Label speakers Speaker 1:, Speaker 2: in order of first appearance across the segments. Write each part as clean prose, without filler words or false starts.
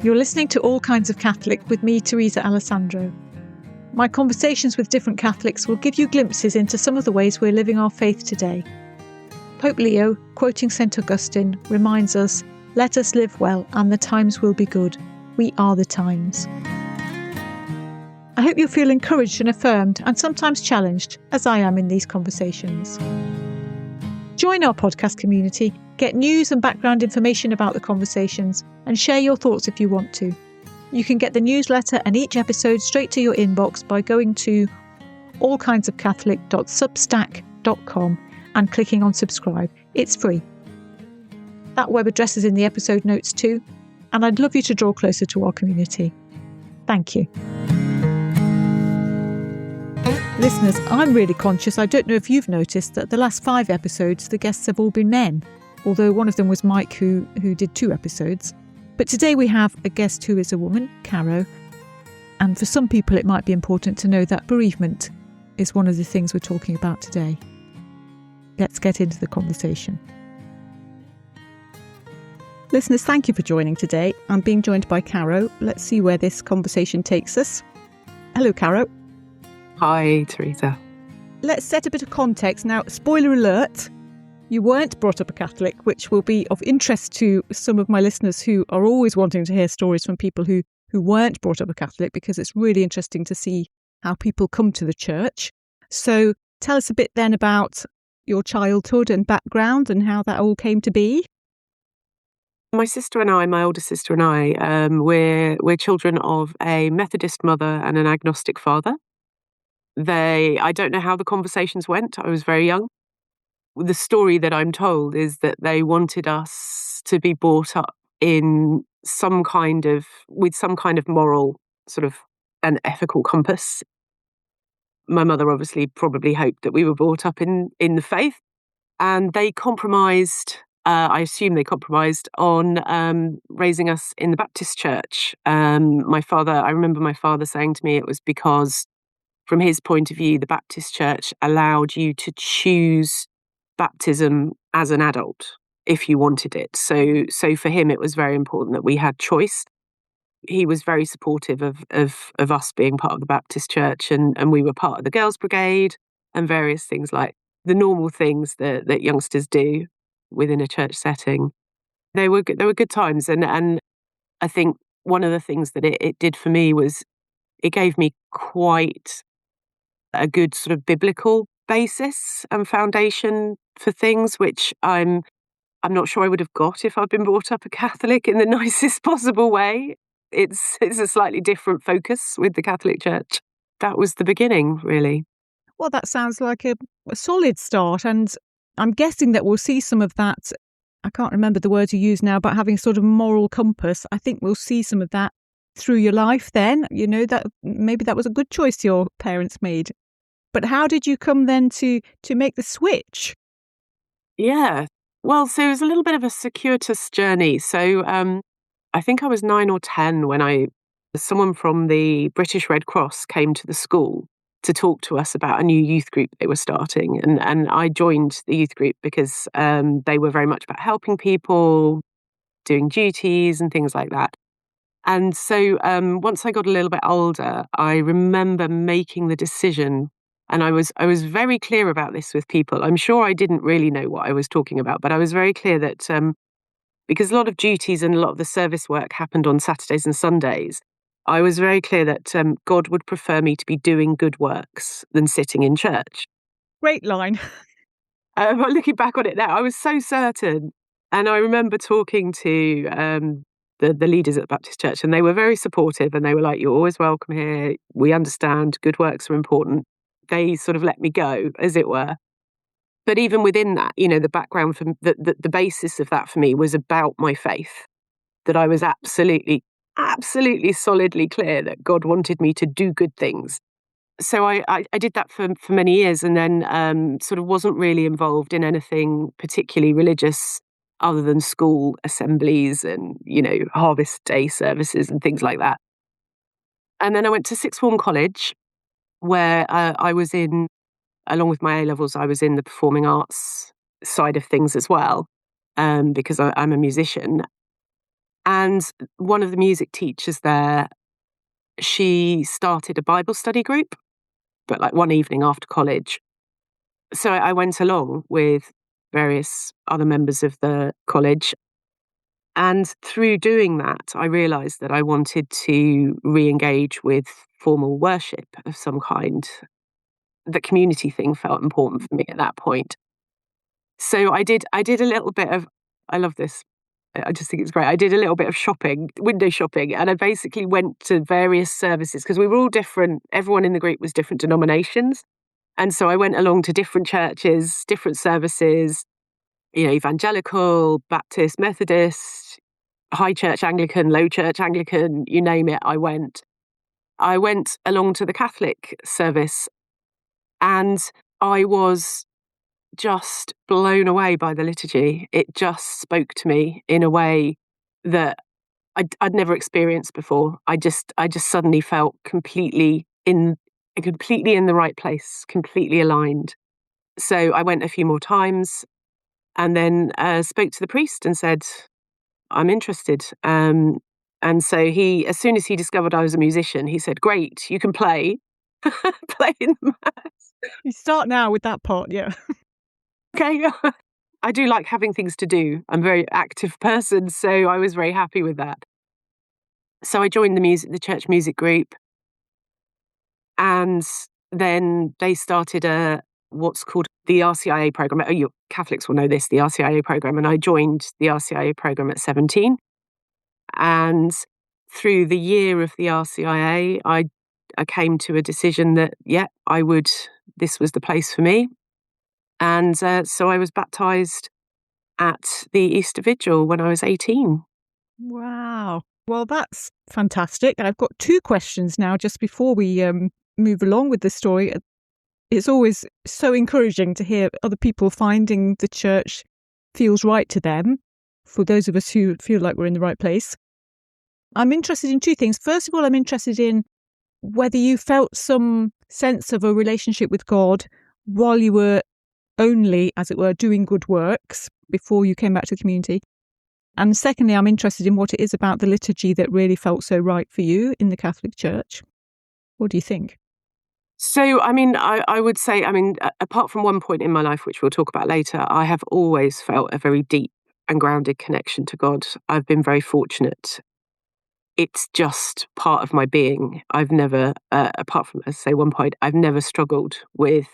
Speaker 1: You're listening to All Kinds of Catholic with me, Teresa Alessandro. My conversations with different Catholics will give you glimpses into some of the ways we're living our faith today. Pope Leo, quoting St. Augustine, reminds us, "Let us live well, and the times will be good. We are the times." I hope you feel encouraged and affirmed, and sometimes challenged, as I am in these conversations. Join our podcast community, get news and background information about the conversations, and share your thoughts if you want to. You can get the newsletter and each episode straight to your inbox by going to allkindsofcatholic.substack.com and clicking on subscribe. It's free. That web address is in the episode notes too, and I'd love you to draw closer to our community. Thank you. Listeners, I'm really conscious, I don't know if you've noticed, that the last 5 episodes the guests have all been men, although one of them was Mike who did 2 episodes. But today we have a guest who is a woman, Caro, and for some people it might be important to know that bereavement is one of the things we're talking about today. Let's get into the conversation. Listeners, thank you for joining today. I'm being joined by Caro. Let's see where this conversation takes us. Hello, Caro.
Speaker 2: Hi, Teresa.
Speaker 1: Let's set a bit of context. Now, spoiler alert, you weren't brought up a Catholic, which will be of interest to some of my listeners who are always wanting to hear stories from people who weren't brought up a Catholic, because it's really interesting to see how people come to the church. So tell us a bit then about your childhood and background and how that all came to be.
Speaker 2: My sister and I, my older sister and I, we're children of a Methodist mother and an agnostic father. I don't know how the conversations went. I was very young. The story that I'm told is that they wanted us to be brought up with some kind of moral sort of an ethical compass. My mother obviously probably hoped that we were brought up in the faith, and they compromised. I assume they compromised on raising us in the Baptist church. I remember my father saying to me it was because, from his point of view, the Baptist church allowed you to choose baptism as an adult if you wanted it. So for him, it was very important that we had choice. He was very supportive of us being part of the Baptist church, and we were part of the Girls' Brigade and various things like the normal things that youngsters do within a church setting. They were good times, and I think one of the things that it did for me was it gave me quite a good sort of biblical basis and foundation for things, which I'm not sure I would have got if I'd been brought up a Catholic in the nicest possible way. It's a slightly different focus with the Catholic Church. That was the beginning, really.
Speaker 1: Well, that sounds like a solid start, and I'm guessing that we'll see some of that. I can't remember the words you use now, but having sort of moral compass. I think we'll see some of that through your life then. You know, that maybe that was a good choice your parents made. But how did you come then to make the switch?
Speaker 2: Yeah. Well, so it was a little bit of a circuitous journey. So I think I was 9 or 10 when someone from the British Red Cross came to the school to talk to us about a new youth group they were starting. And I joined the youth group because they were very much about helping people, doing duties and things like that. And so once I got a little bit older, I remember making the decision, and I was very clear about this with people. I'm sure I didn't really know what I was talking about, but I was very clear that because a lot of duties and a lot of the service work happened on Saturdays and Sundays, I was very clear that God would prefer me to be doing good works than sitting in church.
Speaker 1: Great line.
Speaker 2: Looking back on it now, I was so certain. And I remember talking to the leaders at the Baptist church, and they were very supportive, and they were like, "You're always welcome here. We understand good works are important." They sort of let me go, as it were. But even within that, you know, the background from the basis of that for me was about my faith, that I was absolutely solidly clear that God wanted me to do good things. So I did that for many years, and then sort of wasn't really involved in anything particularly religious other than school assemblies and, you know, harvest day services and things like that. And then I went to sixth form college, where I was in, along with my A-levels, I was in the performing arts side of things as well, because I'm a musician. And one of the music teachers there, she started a Bible study group, but like one evening after college. So I went along with various other members of the college. And through doing that, I realised that I wanted to re-engage with formal worship of some kind. The community thing felt important for me at that point. So I did a little bit of, I love this. I just think it's great. I did a little bit of shopping, window shopping, and I basically went to various services because we were all different. Everyone in the group was different denominations. And so I went along to different churches, different services, evangelical, Baptist, Methodist, high church Anglican, low church Anglican, you name it, I went. I went along to the Catholic service and I was just blown away by the liturgy. It just spoke to me in a way that I'd never experienced before. I just suddenly felt completely in the right place, completely aligned. So I went a few more times and then spoke to the priest and said, I'm interested. And so as soon as he discovered I was a musician, he said, great, you can play, play in the mass.
Speaker 1: You start now with that part, yeah.
Speaker 2: Okay. I do like having things to do. I'm a very active person, so I was very happy with that. So I joined the church music group, and then they started what's called the RCIA program. Oh, you Catholics will know this, the RCIA program, and I joined the RCIA program at 17. And through the year of the RCIA, I came to a decision that, this was the place for me. And so I was baptised at the Easter Vigil when I was 18.
Speaker 1: Wow. Well, that's fantastic. I've got two questions now just before we move along with the story. It's always so encouraging to hear other people finding the church feels right to them, for those of us who feel like we're in the right place. I'm interested in two things. First of all, I'm interested in whether you felt some sense of a relationship with God while you were only, as it were, doing good works before you came back to the community. And secondly, I'm interested in what it is about the liturgy that really felt so right for you in the Catholic Church. What do you think?
Speaker 2: So, I would say, apart from one point in my life, which we'll talk about later, I have always felt a very deep and grounded connection to God. I've been very fortunate. It's just part of my being. I've never, apart from, as I say, one point, I've never struggled with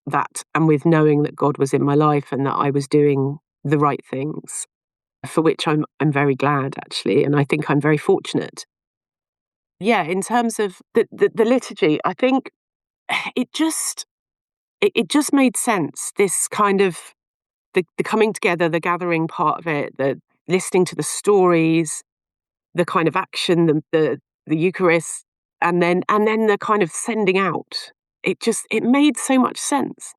Speaker 2: that and with knowing that God was in my life and that I was doing the right things, for which I'm very glad, actually. And I think I'm very fortunate. Yeah, in terms of the liturgy, I think it just made sense. This kind of the coming together, the gathering part of it, the listening to the stories, the kind of action, the Eucharist, and then the kind of sending out. It made so much sense.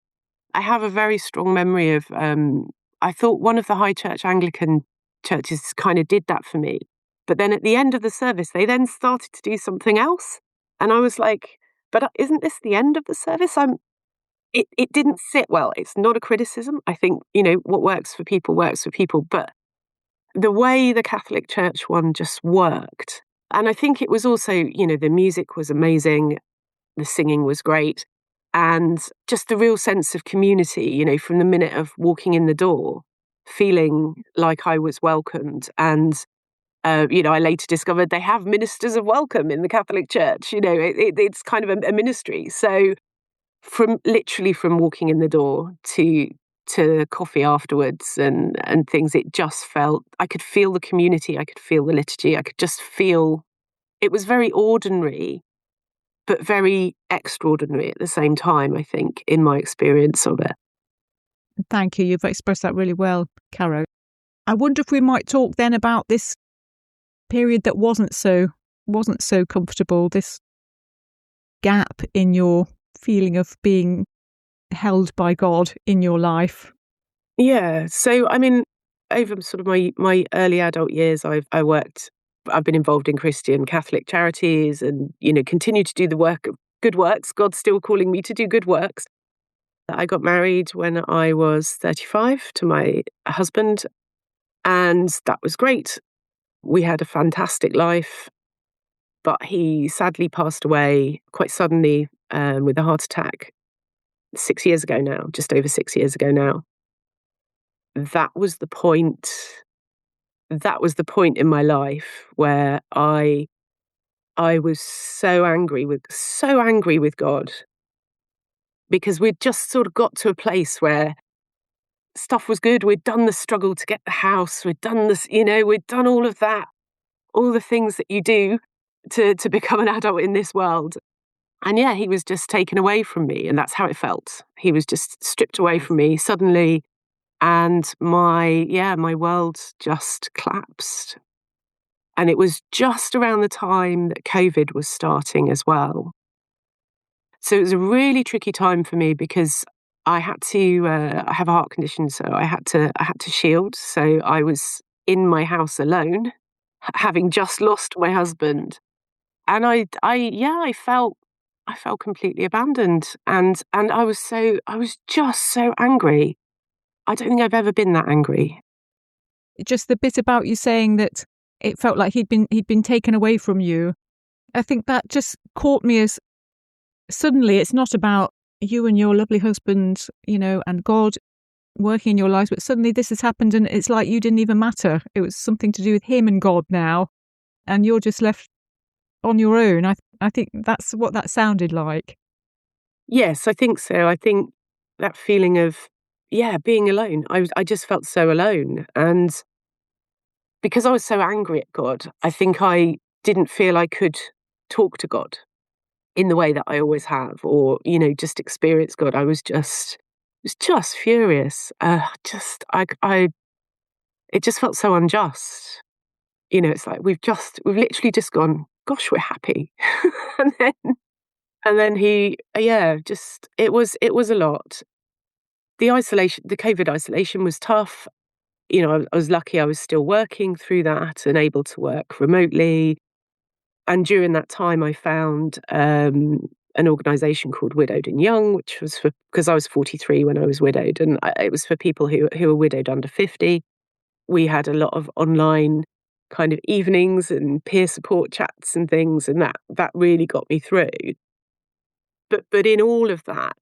Speaker 2: I have a very strong memory of. I thought one of the high church Anglican churches kind of did that for me, but then at the end of the service, they then started to do something else, and I was like, "But isn't this the end of the service?" It didn't sit well. It's not a criticism. I think what works for people works for people, but the way the Catholic Church one just worked. And I think it was also, the music was amazing, the singing was great, and just the real sense of community, from the minute of walking in the door, feeling like I was welcomed. And, I later discovered they have ministers of welcome in the Catholic Church. It's kind of a ministry. So from walking in the door to coffee afterwards and things, it just felt, I could feel the community, I could feel the liturgy, I could just feel, it was very ordinary, but very extraordinary at the same time, I think, in my experience of it.
Speaker 1: Thank you. You've expressed that really well, Caro. I wonder if we might talk then about this period that wasn't so comfortable, this gap in your feeling of being held by God in your life.
Speaker 2: Yeah. So, over sort of my early adult years, I've been involved in Christian Catholic charities and, continue to do the work of good works. God's still calling me to do good works. I got married when I was 35 to my husband, and that was great. We had a fantastic life, but he sadly passed away quite suddenly with a heart attack 6 years ago now, just over 6 years ago now. That was the point. That was the point in my life where I was so angry with God, because we'd just sort of got to a place where stuff was good. We'd done the struggle to get the house. We'd done this, we'd done all of that, all the things that you do to become an adult in this world. And yeah, he was just taken away from me. And that's how it felt. He was just stripped away from me suddenly. And my world just collapsed. And it was just around the time that COVID was starting as well. So it was a really tricky time for me because I had to, I have a heart condition, so I had to shield. So I was in my house alone, having just lost my husband. And I felt completely abandoned. And I was just so angry. I don't think I've ever been that angry.
Speaker 1: Just the bit about you saying that it felt like he'd been taken away from you. I think that just caught me as suddenly it's not about you and your lovely husband, and God working in your lives, but suddenly this has happened and it's like you didn't even matter. It was something to do with him and God now, and you're just left on your own. I think that's what that sounded like.
Speaker 2: Yes, I think so. I think that feeling of, being alone. I just felt so alone. And because I was so angry at God, I think I didn't feel I could talk to God in the way that I always have, or, just experience God. I was just furious. It just felt so unjust. It's like we've literally just gone, gosh, we're happy. and then he, it was a lot. The COVID isolation was tough. I was lucky I was still working through that and able to work remotely. And during that time, I found an organisation called Widowed and Young, which was because I was 43 when I was widowed, and it was for people who were widowed under 50. We had a lot of online kind of evenings and peer support chats and things, and that really got me through. But in all of that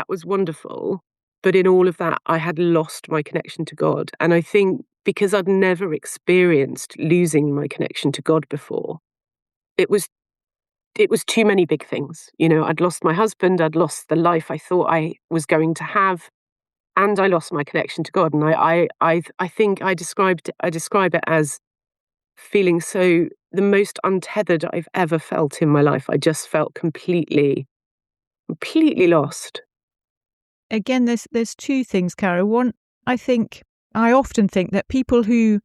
Speaker 2: was wonderful. But in all of that, I had lost my connection to God. And I think because I'd never experienced losing my connection to God before, it was too many big things. I'd lost my husband, I'd lost the life I thought I was going to have, and I lost my connection to God. And I think I describe it as feeling the most untethered I've ever felt in my life. I just felt completely lost.
Speaker 1: Again, there's two things, Caro. One, I often think that people who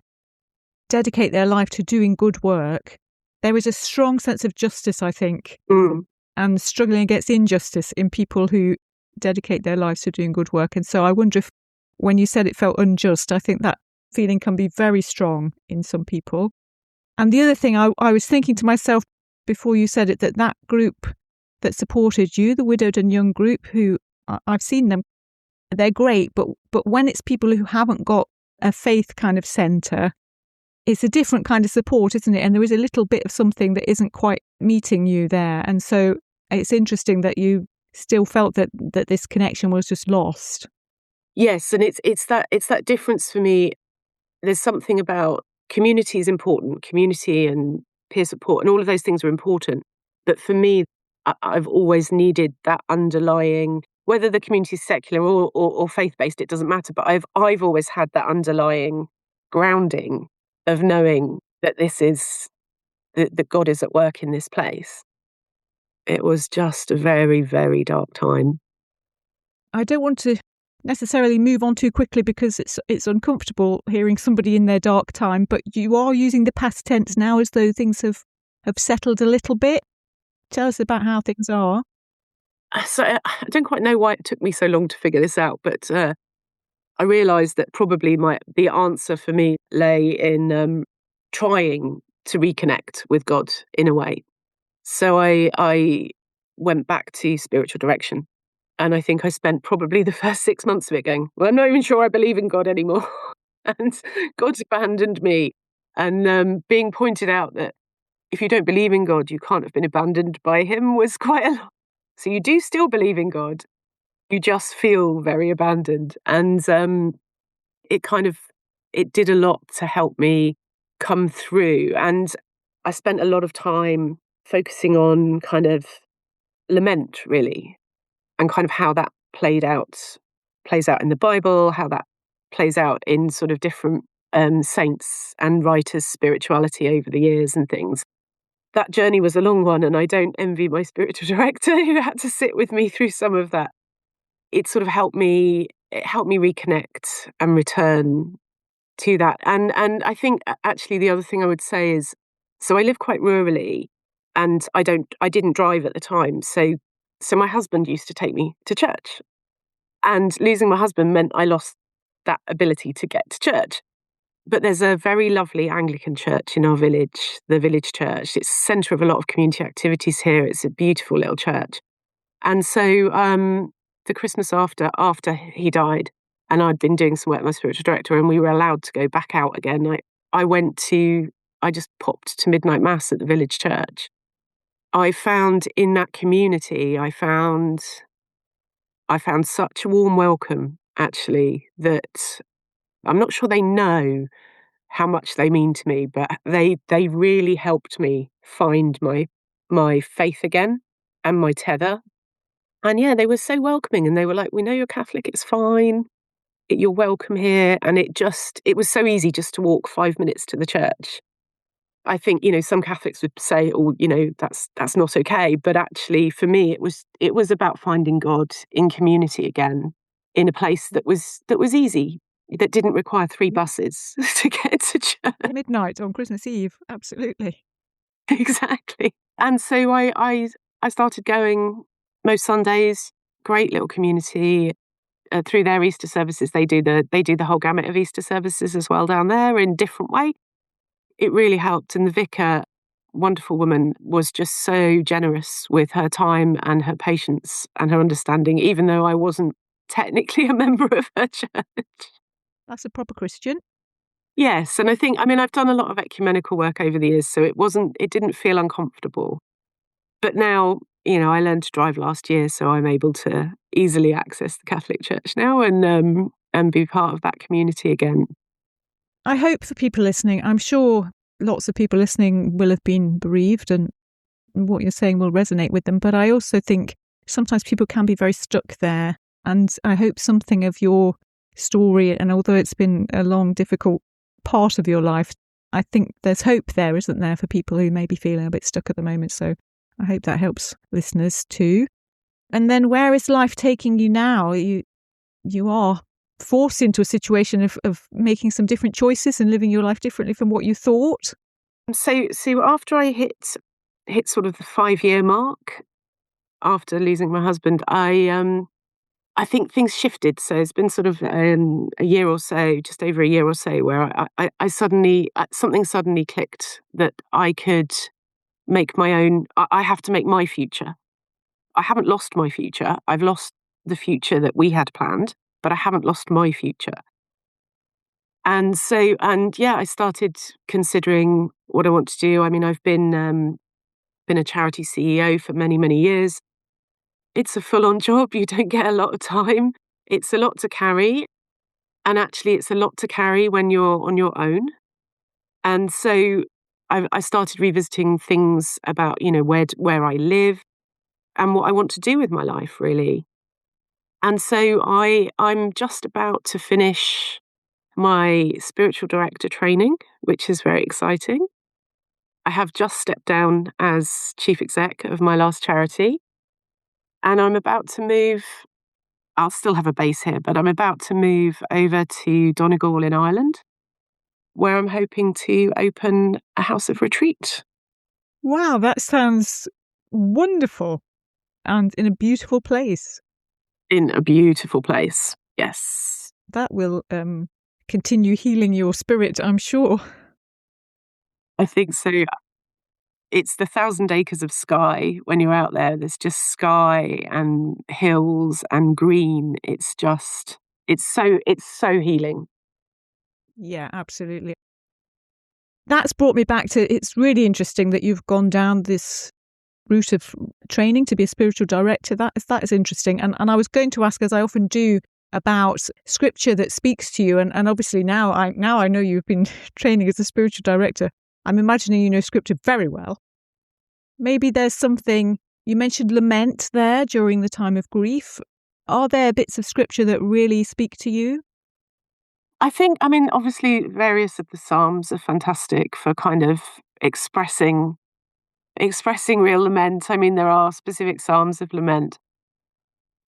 Speaker 1: dedicate their life to doing good work, there is a strong sense of justice, I think, and struggling against injustice in people who dedicate their lives to doing good work. And so I wonder if, when you said it felt unjust, I think that feeling can be very strong in some people. And the other thing I was thinking to myself before you said it, that group that supported you, the Widowed and Young group, who I've seen them, they're great, but when it's people who haven't got a faith kind of centre, it's a different kind of support, isn't it? And there is a little bit of something that isn't quite meeting you there. And so it's interesting that you still felt that this connection was just lost.
Speaker 2: Yes, and it's that difference for me. There's something about community is important, community and peer support, and all of those things are important. But for me, I've always needed that underlying, whether the community is secular or faith-based, it doesn't matter. But I've always had that underlying grounding of knowing that this is that God is at work in this place. It was just a very, very dark time.
Speaker 1: I don't want to necessarily move on too quickly because it's uncomfortable hearing somebody in their dark time, but you are using the past tense now as though things have settled a little bit. Tell us about how things are.
Speaker 2: So I don't quite know why it took me so long to figure this out, but I realised that probably the answer for me lay in trying to reconnect with God in a way. So I went back to spiritual direction. And I think I spent probably the first 6 months of it going, well, I'm not even sure I believe in God anymore. And God's abandoned me. And being pointed out that if you don't believe in God, you can't have been abandoned by him was quite a lot. So you do still believe in God, you just feel very abandoned. And it kind of, it did a lot to help me come through. And I spent a lot of time focusing on kind of lament, really, and kind of how that plays out in the Bible, how that plays out in sort of different saints and writers' spirituality over the years and things. That journey was a long one, and I don't envy my spiritual director who had to sit with me through some of that. It sort of helped me reconnect and return to that. And I think actually the other thing I would say is, so I live quite rurally, and I didn't drive at the time. So my husband used to take me to church, and losing my husband meant I lost that ability to get to church. But there's a very lovely Anglican church in our village, the village church. It's the centre of a lot of community activities here. It's a beautiful little church. And so the Christmas after he died, and I'd been doing some work with my spiritual director, and we were allowed to go back out again, I just popped to midnight mass at the village church. I found in that community, I found such a warm welcome, actually, that I'm not sure they know how much they mean to me, but they really helped me find my faith again and my tether. And yeah, they were so welcoming, and they were like, "We know you're Catholic, it's fine. You're welcome here." And it was so easy just to walk 5 minutes to the church. I think, some Catholics would say, "Oh, that's not okay." But actually, for me, it was about finding God in community again, in a place that was easy, that didn't require 3 buses to get to church.
Speaker 1: Midnight on Christmas Eve, absolutely.
Speaker 2: Exactly. And so I started going most Sundays. Great little community. Through their Easter services, they do the whole gamut of Easter services as well down there in different way. It really helped, and the vicar, wonderful woman, was just so generous with her time and her patience and her understanding, even though I wasn't technically a member of her church.
Speaker 1: That's a proper Christian.
Speaker 2: Yes, and I've done a lot of ecumenical work over the years, so it didn't feel uncomfortable. But now, I learned to drive last year, so I'm able to easily access the Catholic Church now and be part of that community again.
Speaker 1: I hope for people listening, I'm sure lots of people listening will have been bereaved, and what you're saying will resonate with them. But I also think sometimes people can be very stuck there. And I hope something of your story, and although it's been a long, difficult part of your life, I think there's hope there, isn't there, for people who may be feeling a bit stuck at the moment. So I hope that helps listeners too. And then where is life taking you now? You are forced into a situation of making some different choices and living your life differently from what you thought.
Speaker 2: So after I hit sort of the 5-year mark after losing my husband, I think things shifted. So it's been sort of a year or so, just over a year or so, where I suddenly something suddenly clicked that I could make my own. I have to make my future. I haven't lost my future. I've lost the future that we had planned, but I haven't lost my future. And yeah, I started considering what I want to do. I've been a charity CEO for many, many years. It's a full-on job. You don't get a lot of time. It's a lot to carry. And actually, it's a lot to carry when you're on your own. And so I started revisiting things about, where I live and what I want to do with my life, really. And so I'm just about to finish my spiritual director training, which is very exciting. I have just stepped down as chief exec of my last charity, and I'm about to move. I'll still have a base here, but I'm about to move over to Donegal in Ireland, where I'm hoping to open a house of retreat.
Speaker 1: Wow, that sounds wonderful, and in a beautiful place.
Speaker 2: In a beautiful place, yes.
Speaker 1: That will continue healing your spirit, I'm sure.
Speaker 2: I think so. It's the 1,000 acres of sky when you're out there. There's just sky and hills and green. It's so healing. Yeah, absolutely.
Speaker 1: Yeah, absolutely. That's brought me back to, it's really interesting that you've gone down this route of training to be a spiritual director. That is interesting. And I was going to ask, as I often do, about scripture that speaks to you. And obviously now I know you've been training as a spiritual director. I'm imagining you know scripture very well. Maybe there's something, you mentioned lament there during the time of grief. Are there bits of scripture that really speak to you?
Speaker 2: I mean, obviously various of the Psalms are fantastic for kind of expressing real lament. I mean, there are specific Psalms of lament.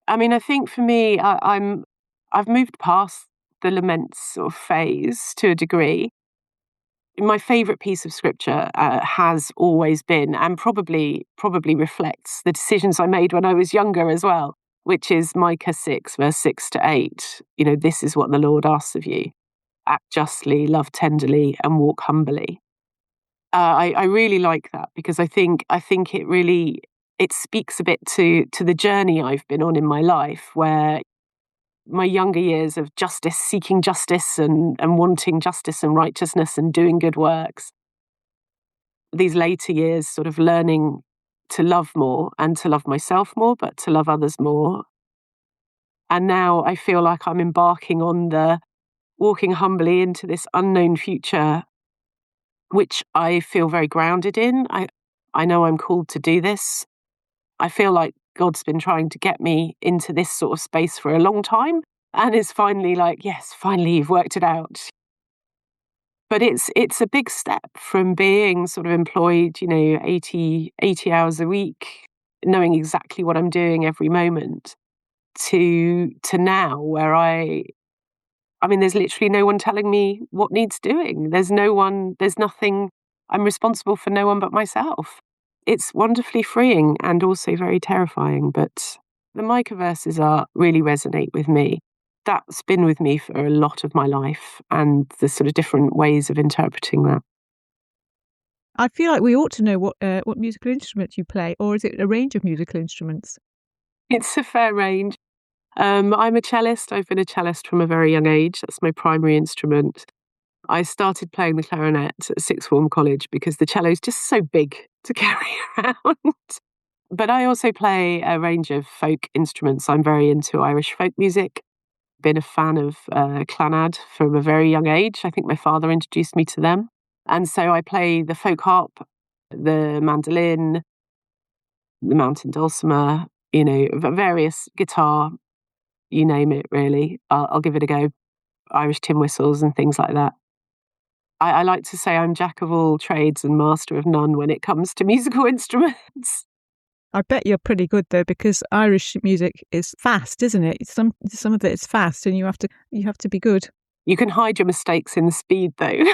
Speaker 2: I mean, I think for me, I've moved past the lament sort of phase to a degree. My favourite piece of scripture has always been, and probably reflects the decisions I made when I was younger as well, which is Micah 6, verse 6 to 8. You know, this is what the Lord asks of you: act justly, love tenderly, and walk humbly. I really like that because I think it speaks a bit to the journey I've been on in my life, where my younger years of justice, seeking justice and wanting justice and righteousness and doing good works. These later years sort of learning to love more and to love myself more, but to love others more. And now I feel like I'm embarking on the walking humbly into this unknown future, which I feel very grounded in. I know I'm called to do this. I feel like God's been trying to get me into this sort of space for a long time and is finally like, yes, finally you've worked it out. But it's a big step from being sort of employed, 80 hours a week, knowing exactly what I'm doing every moment, to now where I mean, there's literally no one telling me what needs doing. There's nothing, I'm responsible for no one but myself. It's wonderfully freeing and also very terrifying, but the Micah verses really resonate with me. That's been with me for a lot of my life and the sort of different ways of interpreting that.
Speaker 1: I feel like we ought to know what musical instrument you play, or is it a range of musical instruments?
Speaker 2: It's a fair range. I'm a cellist. I've been a cellist from a very young age. That's my primary instrument. I started playing the clarinet at sixth form college because the cello is just so big to carry around. But I also play a range of folk instruments. I'm very into Irish folk music. Been a fan of clannad from a very young age. I think my father introduced me to them. And so I play the folk harp, the mandolin, the mountain dulcimer, various guitar, you name it, really. I'll give it a go. Irish tin whistles and things like that. I like to say I'm jack of all trades and master of none when it comes to musical instruments.
Speaker 1: I bet you're pretty good though, because Irish music is fast, isn't it? Some of it is fast, and you have to be good.
Speaker 2: You can hide your mistakes in the speed, though.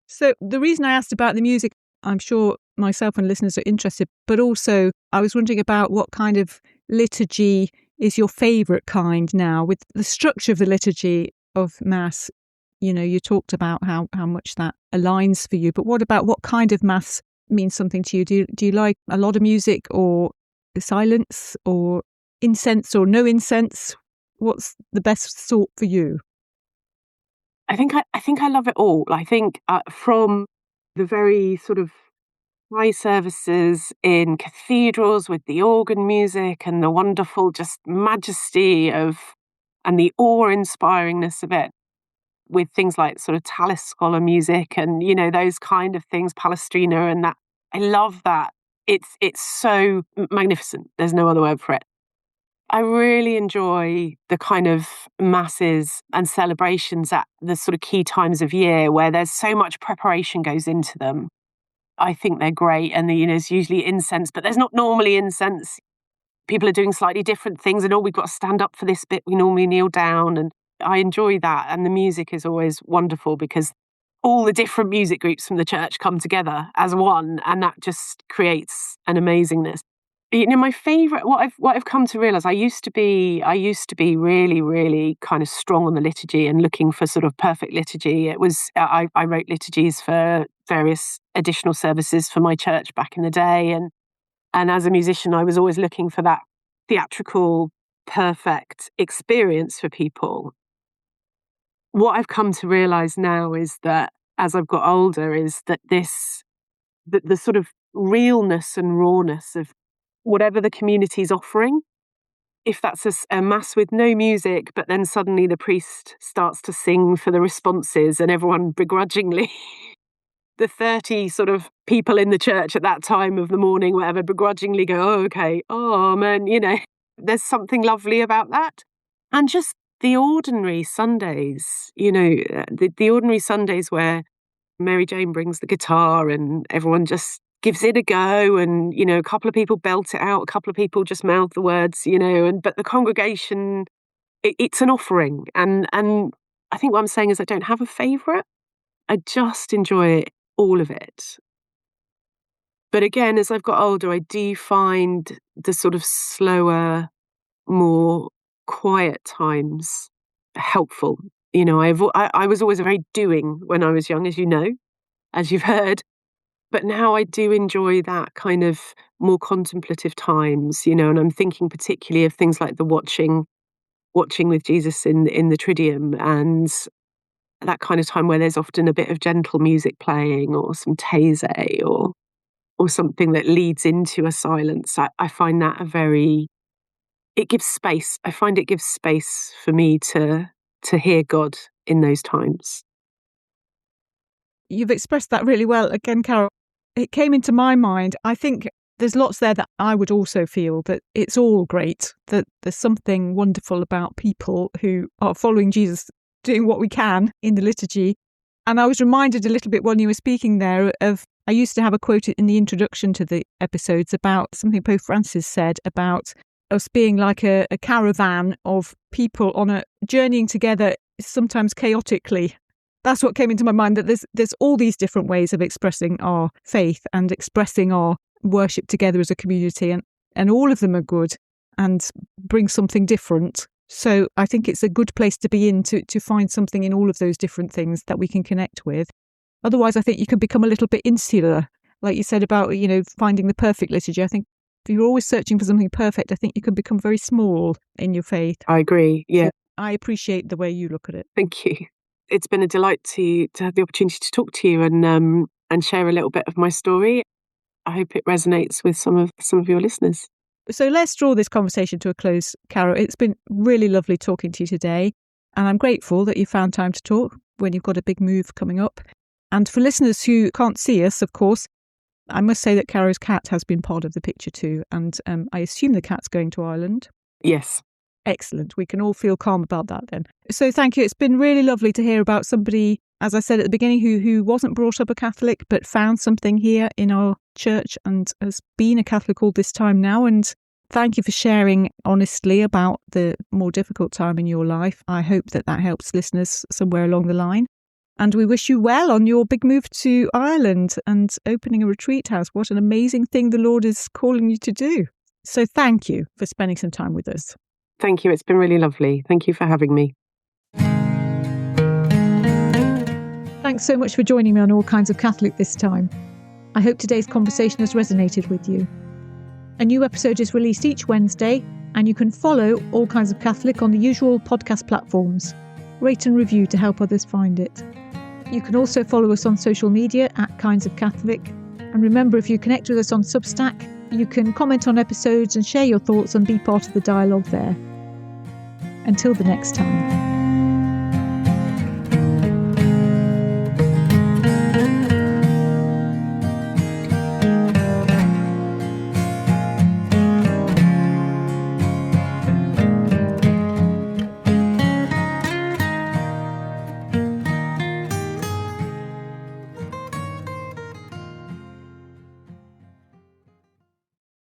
Speaker 1: So the reason I asked about the music, I'm sure myself and listeners are interested, but also I was wondering about what kind of liturgy is your favourite kind now, with the structure of the liturgy of Mass. You talked about how much that aligns for you, but what about what kind of Mass means something to you? Do you like a lot of music, or silence, or incense, or no incense? What's the best sort for you?
Speaker 2: I think I love it all. I think from the very sort of high services in cathedrals with the organ music and the wonderful just majesty and the awe-inspiringness of it, with things like sort of Tallis scholar music and, those kind of things, Palestrina and that. I love that. It's so magnificent. There's no other word for it. I really enjoy the kind of masses and celebrations at the sort of key times of year where there's so much preparation goes into them. I think they're great. And, there's usually incense, but there's not normally incense. People are doing slightly different things and, we've got to stand up for this bit. We normally kneel down, and I enjoy that. And the music is always wonderful because all the different music groups from the church come together as one, and that just creates an amazingness. My favourite, what I've come to realise, I used to be really, really kind of strong on the liturgy and looking for sort of perfect liturgy. It was I wrote liturgies for various additional services for my church back in the day, and as a musician, I was always looking for that theatrical, perfect experience for people. What I've come to realise now is that as I've got older is that the sort of realness and rawness of whatever the community's offering. If that's a mass with no music, but then suddenly the priest starts to sing for the responses and everyone begrudgingly, the 30 sort of people in the church at that time of the morning, whatever, begrudgingly go, oh, okay, oh, man, there's something lovely about that. And just the ordinary Sundays, the ordinary Sundays where Mary Jane brings the guitar and everyone just gives it a go, and a couple of people belt it out, a couple of people just mouth the words, but the congregation, it's an offering, and I think what I'm saying is I don't have a favourite. I just enjoy all of it. But again, as I've got older, I do find the sort of slower, more quiet times helpful. I was always very doing when I was young, as you've heard. But now I do enjoy that kind of more contemplative times, and I'm thinking particularly of things like the watching with Jesus in the Triduum, and that kind of time where there's often a bit of gentle music playing or some tese or something that leads into a silence. I find that it gives space. I find it gives space for me to hear God in those times.
Speaker 1: You've expressed that really well. Again, Caro, it came into my mind. I think there's lots there that I would also feel that it's all great, that there's something wonderful about people who are following Jesus, doing what we can in the liturgy. And I was reminded a little bit when you were speaking there of, I used to have a quote in the introduction to the episodes about something Pope Francis said about us being like a caravan of people on a journeying together, sometimes chaotically. That's what came into my mind, that there's all these different ways of expressing our faith and expressing our worship together as a community, and all of them are good and bring something different. So I think it's a good place to be in, to find something in all of those different things that we can connect with. Otherwise, I think you can become a little bit insular, like you said about, finding the perfect liturgy. I think if you're always searching for something perfect, I think you can become very small in your faith.
Speaker 2: I agree, yeah.
Speaker 1: So I appreciate the way you look at it.
Speaker 2: Thank you. It's been a delight to have the opportunity to talk to you and share a little bit of my story. I hope it resonates with some of your listeners.
Speaker 1: So let's draw this conversation to a close, Caro. It's been really lovely talking to you today, and I'm grateful that you found time to talk when you've got a big move coming up. And for listeners who can't see us, of course, I must say that Caro's cat has been part of the picture too, and I assume the cat's going to Ireland.
Speaker 2: Yes.
Speaker 1: Excellent. We can all feel calm about that then. So thank you. It's been really lovely to hear about somebody, as I said at the beginning, who wasn't brought up a Catholic, but found something here in our church and has been a Catholic all this time now. And thank you for sharing honestly about the more difficult time in your life. I hope that helps listeners somewhere along the line. And we wish you well on your big move to Ireland and opening a retreat house. What an amazing thing the Lord is calling you to do. So thank you for spending some time with us.
Speaker 2: Thank you. It's been really lovely. Thank you for having me.
Speaker 1: Thanks so much for joining me on All Kinds of Catholic this time. I hope today's conversation has resonated with you. A new episode is released each Wednesday, and you can follow All Kinds of Catholic on the usual podcast platforms. Rate and review to help others find it. You can also follow us on social media at Kinds of Catholic. And remember, if you connect with us on Substack, you can comment on episodes and share your thoughts and be part of the dialogue there. Until the next time.